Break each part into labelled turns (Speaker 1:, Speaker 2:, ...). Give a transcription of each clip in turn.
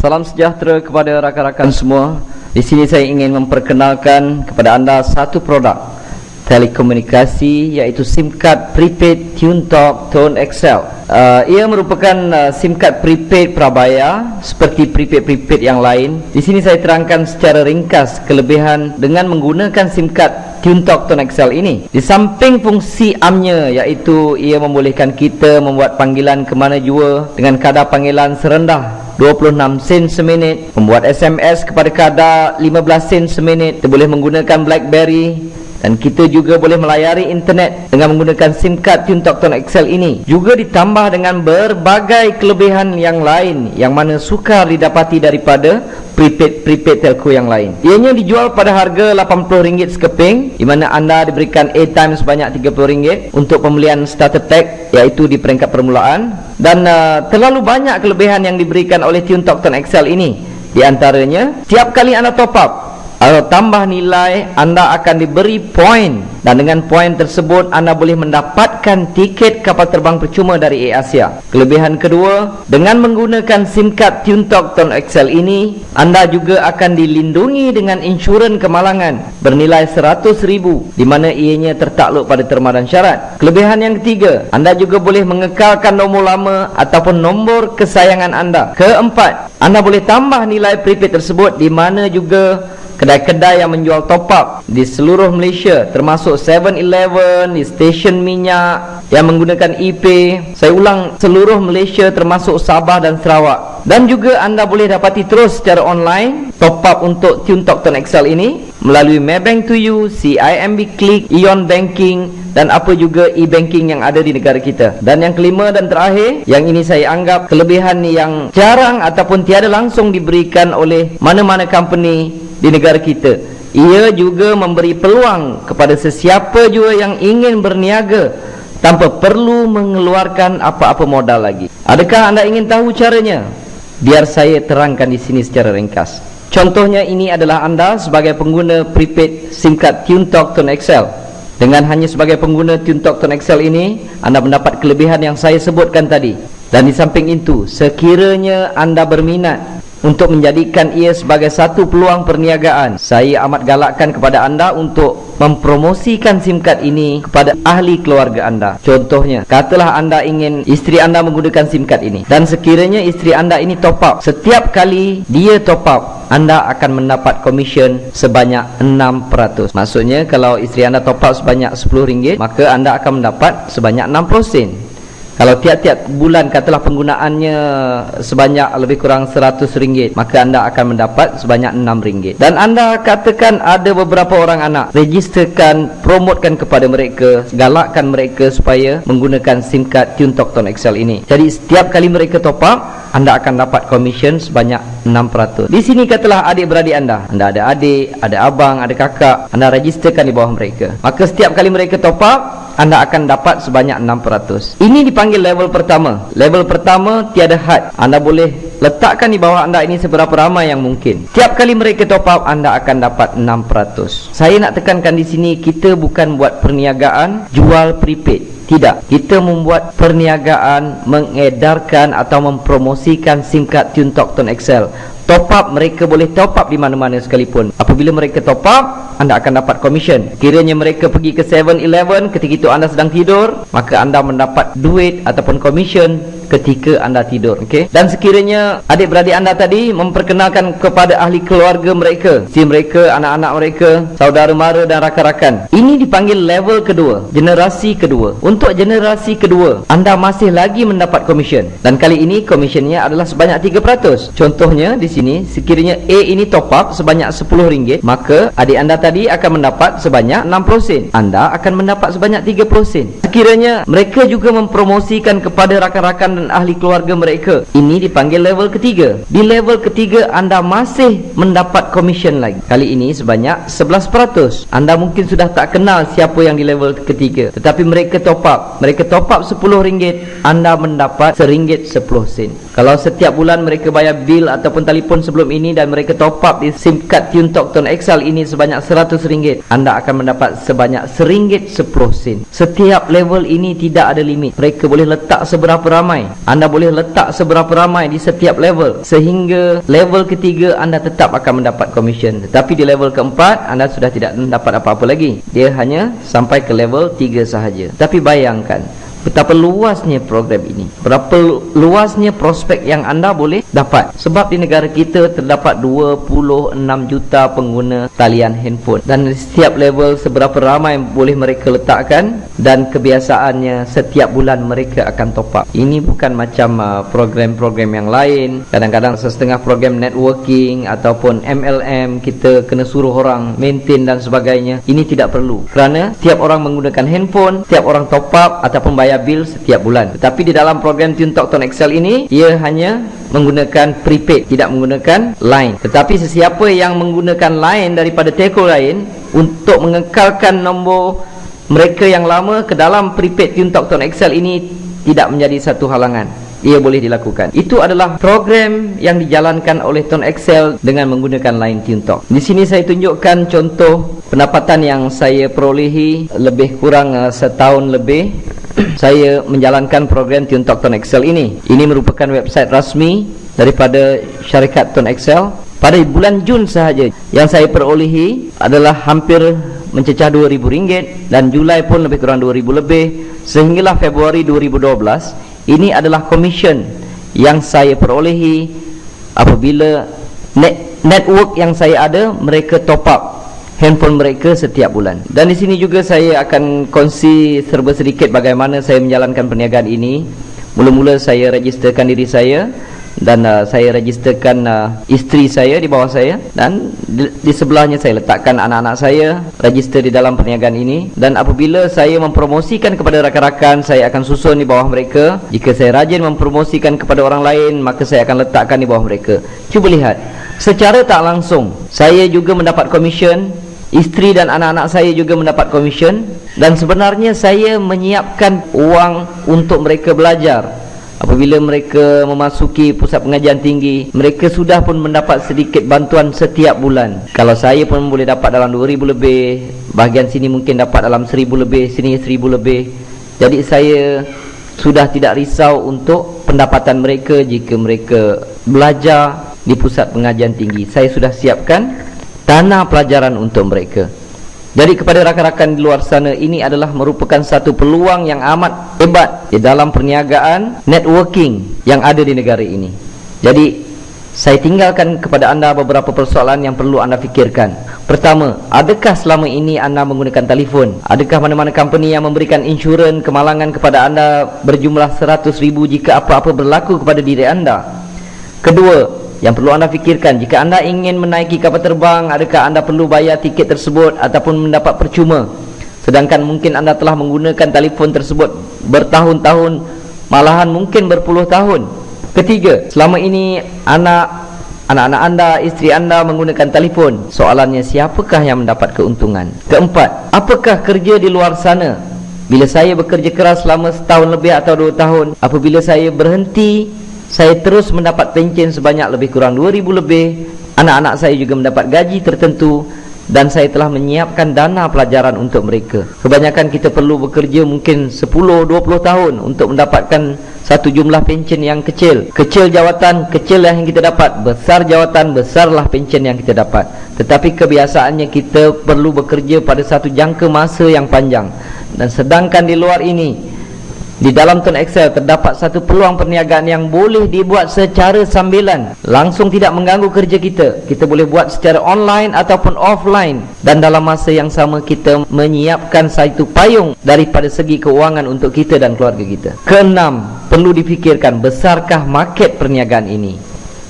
Speaker 1: Salam sejahtera kepada rakan-rakan semua. Di sini saya ingin memperkenalkan kepada anda satu produk telekomunikasi, iaitu SIM card prepaid TuneTalk Tone XL. Ia merupakan SIM card prepaid prabayar seperti prepaid yang lain. Di sini saya terangkan secara ringkas kelebihan dengan menggunakan SIM card TuneTalk Tone XL ini. Di samping fungsi amnya, iaitu ia membolehkan kita membuat panggilan ke mana jua dengan kadar panggilan serendah 26 sen seminit, membuat SMS kepada kadar 15 sen seminit. Kita boleh menggunakan BlackBerry, dan kita juga boleh melayari internet dengan menggunakan SIM card TuneTalk Tone XL ini. Juga ditambah dengan berbagai kelebihan yang lain yang mana sukar didapati daripada prepaid telco yang lain. Ianya dijual pada harga RM80 sekeping, di mana anda diberikan airtime sebanyak RM30 untuk pembelian starter pack, iaitu di peringkat permulaan. Dan terlalu banyak kelebihan yang diberikan oleh TuneTalk Tone XL ini. Di antaranya, setiap kali anda top up atau tambah nilai, anda akan diberi poin, dan dengan poin tersebut anda boleh mendapatkan tiket kapal terbang percuma dari Air Asia. Kelebihan kedua, dengan menggunakan SIM card TuneTalk Tone XL ini, anda juga akan dilindungi dengan insurans kemalangan bernilai RM100,000, di mana ianya tertakluk pada terma dan syarat. Kelebihan yang ketiga, anda juga boleh mengekalkan nombor lama ataupun nombor kesayangan anda. Keempat, anda boleh tambah nilai prepaid tersebut di mana juga kedai-kedai yang menjual top up di seluruh Malaysia, termasuk 7-Eleven, di stesen minyak yang menggunakan ePay. Saya ulang, seluruh Malaysia termasuk Sabah dan Sarawak. Dan juga anda boleh dapati terus secara online top up untuk TuneTalk Tone XL ini melalui Maybank to You, CIMB Click, Ion Banking, dan apa juga e-banking yang ada di negara kita. Dan yang kelima dan terakhir, yang ini saya anggap kelebihan yang jarang ataupun tiada langsung diberikan oleh mana-mana company di negara kita. Ia juga memberi peluang kepada sesiapa jua yang ingin berniaga tanpa perlu mengeluarkan apa-apa modal lagi. Adakah anda ingin tahu caranya? Biar saya terangkan di sini secara ringkas. Contohnya, ini adalah anda sebagai pengguna prepaid SIM card TuneTalk Tone XL. Dengan hanya sebagai pengguna TuneTalk Tone XL ini, anda mendapat kelebihan yang saya sebutkan tadi. Dan di samping itu, sekiranya anda berminat untuk menjadikan ia sebagai satu peluang perniagaan, saya amat galakkan kepada anda untuk mempromosikan SIM card ini kepada ahli keluarga anda. Contohnya, katalah anda ingin isteri anda menggunakan SIM card ini, dan sekiranya isteri anda ini top up, setiap kali dia top up, anda akan mendapat komisen sebanyak 6%. Maksudnya, kalau isteri anda top up sebanyak RM10, maka anda akan mendapat sebanyak 60 sen. Kalau tiap-tiap bulan katalah penggunaannya sebanyak lebih kurang RM100, maka anda akan mendapat sebanyak RM6. Dan anda katakan ada beberapa orang anak, registerkan, promotkan kepada mereka, galakkan mereka supaya menggunakan SIM card TuneTalk Tone XL ini. Jadi setiap kali mereka top up, anda akan dapat komisen sebanyak 6%. Di sini katalah adik-beradik anda ada adik, ada abang, ada kakak, anda registerkan di bawah mereka. Maka setiap kali mereka top up, anda akan dapat sebanyak 6%. Ini dipanggil level pertama. Level pertama tiada had. Anda boleh letakkan di bawah anda ini seberapa ramai yang mungkin. Tiap kali mereka top up, anda akan dapat 6%. Saya nak tekankan di sini, kita bukan buat perniagaan jual prepaid. Tidak, kita membuat perniagaan mengedarkan atau mempromosikan SIM card TuneTalk Tone XL. Top up, mereka boleh top up di mana-mana sekalipun. Apabila mereka top up, anda akan dapat komisen. Kiranya mereka pergi ke 7-Eleven ketika itu anda sedang tidur, maka anda mendapat duit ataupun komisen ketika anda tidur. Okey. Dan sekiranya adik-beradik anda tadi memperkenalkan kepada ahli keluarga mereka, si mereka, anak-anak mereka, saudara mara dan rakan-rakan, ini dipanggil level kedua, generasi kedua. Untuk generasi kedua, anda masih lagi mendapat komisen, dan kali ini komisennya adalah sebanyak 3%. Contohnya di sini, sekiranya A ini top up sebanyak RM10, maka adik anda tadi akan mendapat sebanyak 60 sen. Anda akan mendapat sebanyak 30 sen. Sekiranya mereka juga mempromosikan kepada rakan-rakan dan ahli keluarga mereka, ini dipanggil level ketiga. Di level ketiga, anda masih mendapat komisen lagi. Kali ini sebanyak 11%. Anda mungkin sudah tak kenal siapa yang di level ketiga, tetapi mereka top up. Mereka top up RM10, anda mendapat RM1.10. Kalau setiap bulan mereka bayar bil ataupun telefon sebelum ini dan mereka top up di SIM card TuneTalk Tone XL ini sebanyak RM100, anda akan mendapat sebanyak RM1.10. Setiap level ini tidak ada limit. Mereka boleh letak seberapa ramai. ramai. Anda boleh letak seberapa ramai di setiap level, sehingga level ketiga anda tetap akan mendapat komisen. Tetapi di level keempat anda sudah tidak mendapat apa-apa lagi. Dia hanya sampai ke level 3 sahaja. Tapi bayangkan betapa luasnya program ini, berapa luasnya prospek yang anda boleh dapat. Sebab di negara kita terdapat 26 juta pengguna talian handphone, dan di setiap level seberapa ramai boleh mereka letakkan, dan kebiasaannya setiap bulan mereka akan top up. Ini bukan macam program-program yang lain. Kadang-kadang setengah program networking ataupun MLM kita kena suruh orang maintain dan sebagainya. Ini tidak perlu, kerana setiap orang menggunakan handphone, setiap orang top up ataupun bayar bil setiap bulan. Tetapi di dalam program TuneTalk Tone Excel ini, ia hanya menggunakan prepaid, tidak menggunakan line. Tetapi sesiapa yang menggunakan line daripada telco lain untuk mengekalkan nombor mereka yang lama ke dalam prepaid TuneTalk Tone Excel ini, tidak menjadi satu halangan. Ia boleh dilakukan. Itu adalah program yang dijalankan oleh Tone Excel dengan menggunakan line TuneTalk. Di sini saya tunjukkan contoh pendapatan yang saya perolehi lebih kurang setahun lebih saya menjalankan program TuneTalk Tone Excel ini. Ini merupakan website rasmi daripada syarikat Tone Excel. Pada bulan Jun sahaja yang saya perolehi adalah hampir mencecah RM2,000, dan Julai pun lebih kurang RM2,000 lebih, sehinggalah Februari 2012. Ini adalah komisen yang saya perolehi apabila network yang saya ada, mereka top up handphone mereka setiap bulan. Dan di sini juga saya akan kongsi serba sedikit bagaimana saya menjalankan perniagaan ini. Mula-mula saya registerkan diri saya, dan saya registerkan isteri saya di bawah saya, dan di sebelahnya saya letakkan anak-anak saya register di dalam perniagaan ini. Dan apabila saya mempromosikan kepada rakan-rakan, saya akan susun di bawah mereka. Jika saya rajin mempromosikan kepada orang lain, maka saya akan letakkan di bawah mereka. Cuba lihat, secara tak langsung saya juga mendapat komisen, isteri dan anak-anak saya juga mendapat komisen, dan sebenarnya saya menyiapkan uang untuk mereka belajar. Apabila mereka memasuki pusat pengajian tinggi, mereka sudah pun mendapat sedikit bantuan setiap bulan. Kalau saya pun boleh dapat dalam RM2,000 lebih, bahagian sini mungkin dapat dalam RM1,000 lebih, sini RM1,000 lebih. Jadi saya sudah tidak risau untuk pendapatan mereka jika mereka belajar di pusat pengajian tinggi. Saya sudah siapkan dana pelajaran untuk mereka. Jadi kepada rakan-rakan di luar sana, ini adalah merupakan satu peluang yang amat hebat di dalam perniagaan networking yang ada di negara ini. Jadi saya tinggalkan kepada anda beberapa persoalan yang perlu anda fikirkan. Pertama, adakah selama ini anda menggunakan telefon? Adakah mana-mana company yang memberikan insurans kemalangan kepada anda berjumlah RM100,000 jika apa-apa berlaku kepada diri anda? Kedua, yang perlu anda fikirkan, jika anda ingin menaiki kapal terbang, adakah anda perlu bayar tiket tersebut ataupun mendapat percuma, sedangkan mungkin anda telah menggunakan telefon tersebut bertahun-tahun, malahan mungkin berpuluh tahun. Ketiga, selama ini anak-anak anda, isteri anda menggunakan telefon. Soalannya, siapakah yang mendapat keuntungan? Keempat, apakah kerja di luar sana? Bila saya bekerja keras selama setahun lebih atau 2 tahun, apabila saya berhenti, saya terus mendapat pencen sebanyak lebih kurang RM2,000 lebih. Anak-anak saya juga mendapat gaji tertentu, dan saya telah menyiapkan dana pelajaran untuk mereka. Kebanyakan kita perlu bekerja mungkin 10-20 tahun untuk mendapatkan satu jumlah pencen yang kecil. Kecil jawatan, kecil yang kita dapat. Besar jawatan, besarlah pencen yang kita dapat. Tetapi kebiasaannya kita perlu bekerja pada satu jangka masa yang panjang. Dan sedangkan di luar ini, di dalam Tone Excel terdapat satu peluang perniagaan yang boleh dibuat secara sambilan, langsung tidak mengganggu kerja kita. Kita boleh buat secara online ataupun offline, dan dalam masa yang sama kita menyiapkan satu payung daripada segi keuangan untuk kita dan keluarga kita. Keenam, perlu difikirkan, besarkah market perniagaan ini?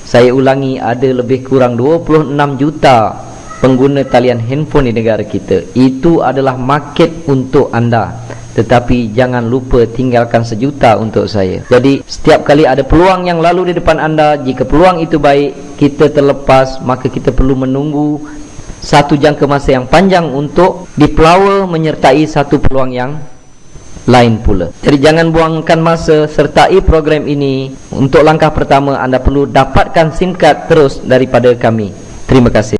Speaker 1: Saya ulangi, ada lebih kurang 26 juta pengguna talian handphone di negara kita. Itu adalah market untuk anda. Tetapi jangan lupa tinggalkan 1 juta untuk saya. Jadi setiap kali ada peluang yang lalu di depan anda, jika peluang itu baik, kita terlepas, maka kita perlu menunggu satu jangka masa yang panjang untuk dipelawa menyertai satu peluang yang lain pula. Jadi jangan buangkan masa, sertai program ini. Untuk langkah pertama, anda perlu dapatkan SIM card terus daripada kami. Terima kasih.